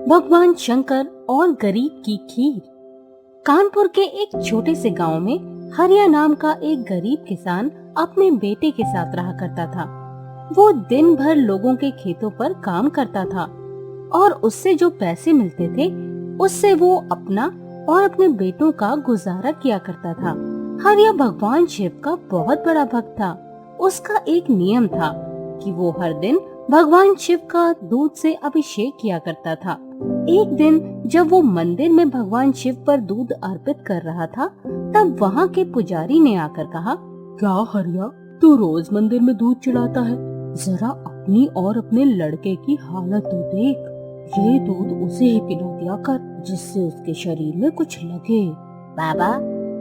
भगवान शंकर और गरीब की खीर। कानपुर के एक छोटे से गांव में हरिया नाम का एक गरीब किसान अपने बेटे के साथ रहा करता था। वो दिन भर लोगों के खेतों पर काम करता था और उससे जो पैसे मिलते थे उससे वो अपना और अपने बेटों का गुजारा किया करता था। हरिया भगवान शिव का बहुत बड़ा भक्त था। उसका एक नियम था कि वो हर दिन भगवान शिव का दूध से अभिषेक किया करता था। एक दिन जब वो मंदिर में भगवान शिव पर दूध अर्पित कर रहा था, तब वहाँ के पुजारी ने आकर कहा, क्या हरिया, तू रोज मंदिर में दूध चढ़ाता है? जरा अपनी और अपने लड़के की हालत तो देख। ये दूध उसे ही पिला दिया कर, जिससे उसके शरीर में कुछ लगे। बाबा,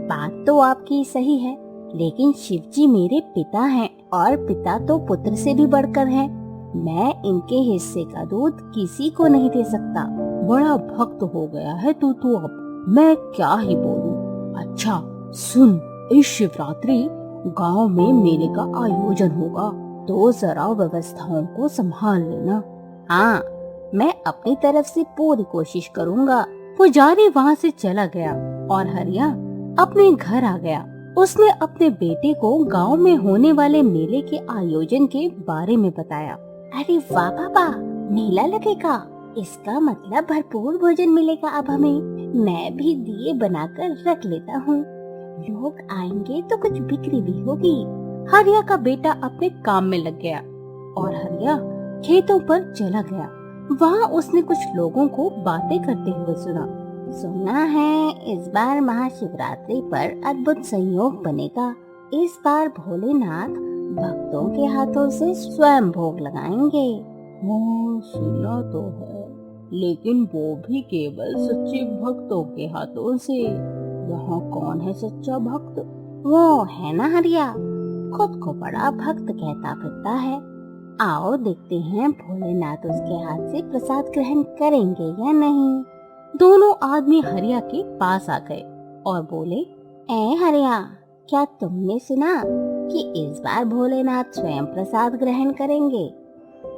बात तो आपकी सही है, लेकिन शिव जी मेरे पिता हैं और पिता तो पुत्र से भी बढ़कर हैं। मैं इनके हिस्से का दूध किसी को नहीं दे सकता। बड़ा भक्त हो गया है तू तो अब, मैं क्या ही बोलूं। अच्छा सुन, इस शिवरात्रि गांव में मेले का आयोजन होगा, तो जरा व्यवस्थाओं को संभाल लेना। हाँ, मैं अपनी तरफ से पूरी कोशिश करूँगा। पुजारी वहाँ से चला गया और हरिया अपने घर आ गया। उसने अपने बेटे को गांव में होने वाले मेले के आयोजन के बारे में बताया। अरे वाह बाबा, मेला लगेगा, इसका मतलब भरपूर भोजन मिलेगा अब हमें। मैं भी दिए बनाकर रख लेता हूँ, लोग आएंगे तो कुछ बिक्री भी होगी। हरिया का बेटा अपने काम में लग गया और हरिया खेतों पर चला गया। वहाँ उसने कुछ लोगों को बातें करते हुए सुना है इस बार महाशिवरात्रि पर अद्भुत संयोग बनेगा। इस बार भोलेनाथ भक्तों के हाथों से स्वयं भोग लगाएंगे। हाँ, सुना तो है, लेकिन वो भी केवल सच्चे भक्तों के हाथों से। यहाँ कौन है सच्चा भक्त? वो है ना हरिया, खुद को बड़ा भक्त कहता फिरता है। आओ देखते हैं भोलेनाथ उसके हाथ से प्रसाद ग्रहण करेंगे या नहीं। दोनों आदमी हरिया के पास आ गए और बोले, ए हरिया, क्या तुमने सुना कि इस बार भोलेनाथ स्वयं प्रसाद ग्रहण करेंगे?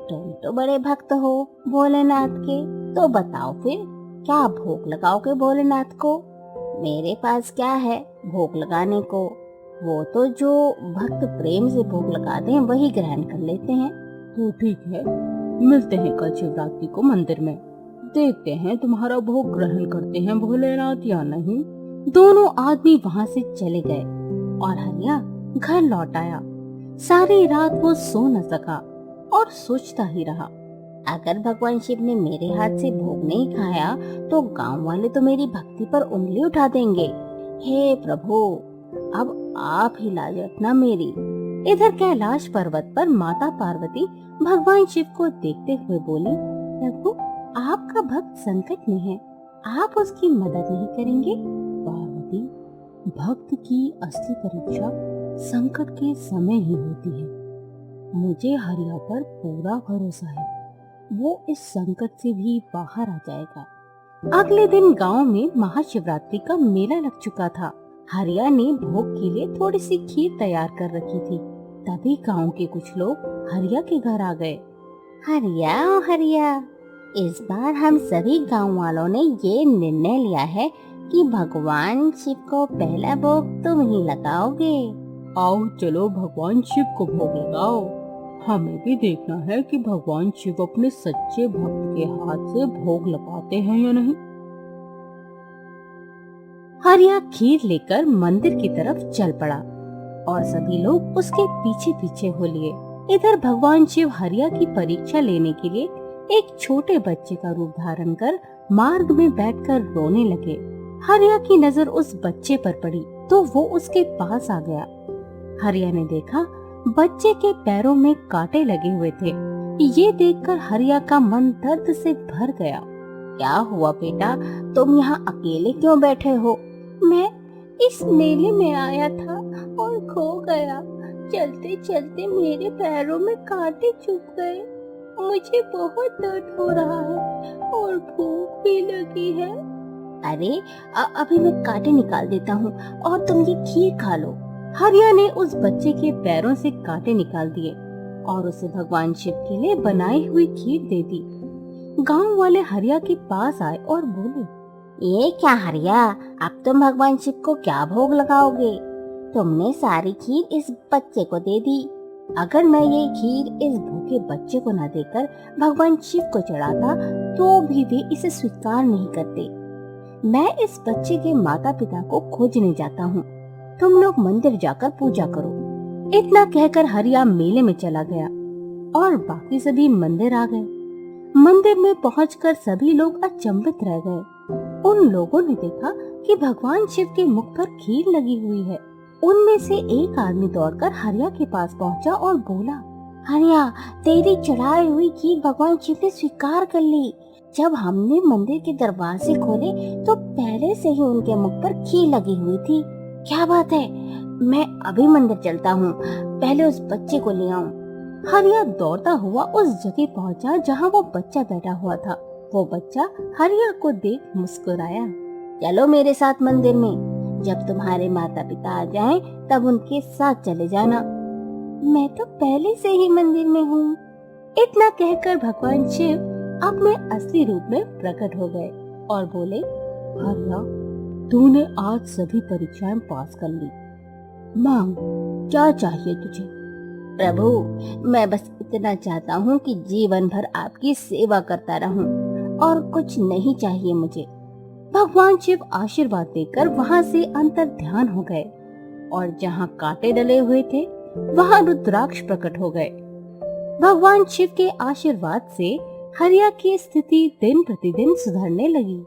तुम तो बड़े भक्त हो भोलेनाथ के, तो बताओ फिर क्या भोग लगाओगे भोलेनाथ को? मेरे पास क्या है भोग लगाने को, वो तो जो भक्त प्रेम से भोग लगा दें वही ग्रहण कर लेते हैं। तो ठीक है, मिलते हैं कल शिवरात्रि को मंदिर में, देखते हैं तुम्हारा भोग ग्रहण करते हैं भोलेनाथ या नहीं। दोनों आदमी वहाँ से चले गए और हरिया घर लौट आया। सारी रात वो सो न सका और सोचता ही रहा, अगर भगवान शिव ने मेरे हाथ से भोग नहीं खाया तो गांव वाले तो मेरी भक्ति पर उंगली उठा देंगे। हे प्रभु, अब आप ही लाज रखना मेरी। इधर कैलाश पर्वत पर माता पार्वती भगवान शिव को देखते हुए बोली, प्रभु, आपका भक्त संकट में है, आप उसकी मदद नहीं करेंगे? पार्वती, भक्त की असली परीक्षा संकट के समय ही होती है। मुझे हरिया पर पूरा भरोसा है, वो इस संकट से भी बाहर आ जाएगा। अगले दिन गांव में महाशिवरात्रि का मेला लग चुका था। हरिया ने भोग के लिए थोड़ी सी खीर तैयार कर रखी थी। तभी गांव के कुछ लोग हरिया के घर आ गए। हरिया ओ हरिया, इस बार हम सभी गांव वालों ने ये निर्णय लिया है कि भगवान शिव को पहला भोग तुम ही लगाओगे। आओ चलो भगवान शिव को भोग लगाओ। हमें भी देखना है कि भगवान शिव अपने सच्चे भक्त के हाथ से भोग लगाते हैं या नहीं। हरिया खीर लेकर मंदिर की तरफ चल पड़ा और सभी लोग उसके पीछे पीछे हो लिए। इधर भगवान शिव हरिया की परीक्षा लेने के लिए एक छोटे बच्चे का रूप धारण कर मार्ग में बैठकर रोने लगे। हरिया की नजर उस बच्चे पर पड़ी तो वो उसके पास आ गया। हरिया ने देखा बच्चे के पैरों में कांटे लगे हुए थे। ये देखकर हरिया का मन दर्द से भर गया। क्या हुआ बेटा, तुम यहाँ अकेले क्यों बैठे हो? मैं इस मेले में आया था और खो गया। चलते चलते मेरे पैरों में कांटे चुभ गए। मुझे बहुत दर्द हो रहा है और भूख भी लगी है। अरे अभी मैं कांटे निकाल देता हूँ और तुम ये खीर खा लो। हरिया ने उस बच्चे के पैरों से कांटे निकाल दिए और उसे भगवान शिव के लिए बनाई हुई खीर दे दी। गांव वाले हरिया के पास आए और बोले, ये क्या हरिया, अब तुम भगवान शिव को क्या भोग लगाओगे? तुमने सारी खीर इस बच्चे को दे दी। अगर मैं ये खीर इस भूखे बच्चे को न देकर भगवान शिव को चढ़ाता तो भी वे इसे स्वीकार नहीं करते। मैं इस बच्चे के माता पिता को खोजने जाता हूँ। तुम लोग मंदिर जाकर पूजा करो। इतना कहकर हरिया मेले में चला गया और बाकी सभी मंदिर आ गए। मंदिर में पहुंचकर सभी लोग अचंभित रह गए। उन लोगों ने देखा कि भगवान शिव के मुख पर खीर लगी हुई है। उनमें से एक आदमी दौड़कर हरिया के पास पहुंचा और बोला, हरिया, तेरी चढ़ाई हुई खीर भगवान शिव ने स्वीकार कर ली। जब हमने मंदिर के दरवाजे खोले तो पहले से ही उनके मुख पर खीर लगी हुई थी। क्या बात है, मैं अभी मंदिर चलता हूँ, पहले उस बच्चे को ले आऊं। हरिया दौड़ता हुआ उस जगह पहुंचा जहाँ वो बच्चा बैठा हुआ था। वो बच्चा हरिया को देख मुस्कुराया। चलो मेरे साथ मंदिर में, जब तुम्हारे माता पिता आ जाएं, तब उनके साथ चले जाना। मैं तो पहले से ही मंदिर में हूँ। इतना कहकर भगवान शिव अपने असली रूप में प्रकट हो गए और बोले, हरिया, तूने आज सभी परीक्षाएं पास कर ली। मांग, क्या चाहिए तुझे? प्रभु, मैं बस इतना चाहता हूँ कि जीवन भर आपकी सेवा करता रहूं और कुछ नहीं चाहिए मुझे। भगवान शिव आशीर्वाद देकर वहाँ से अंतर ध्यान हो गए और जहाँ कांटे डले हुए थे वहाँ रुद्राक्ष प्रकट हो गए। भगवान शिव के आशीर्वाद से हरिया की स्थिति दिन प्रतिदिन सुधरने लगी।